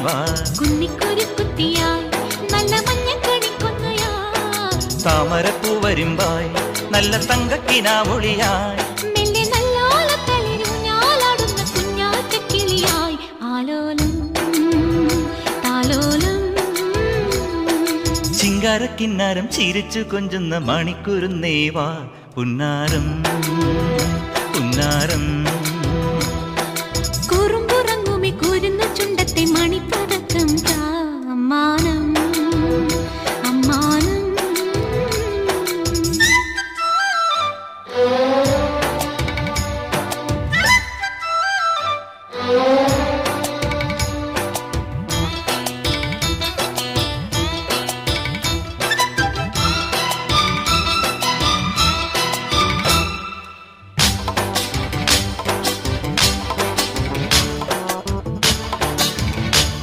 വാ കുന്നിക്കുരു കുത്തിയായി നല്ല മഞ്ഞക്കണിക്കൊന്നയാ താമരപ്പൂ വരുമ്പായി നല്ല തങ്കക്കിനാവൊളിയായി മെല്ലെ നല്ലോല തളിരൂഞ്ഞാലാടുന്ന കുഞ്ഞാറ്റക്കിളിയായി ആലോലം താലോലം ചിങ്കാരക്കിന്നാരം ചിരിച്ചു കൊഞ്ചുന്ന മണിക്കുരുന്നേവാ പുന്നാരം പുന്നാരം കുറുമ്പുറങ്ങുമി കുരുന്ന ചുണ്ടത്തെ മണിപ്പതക്കം താമാനം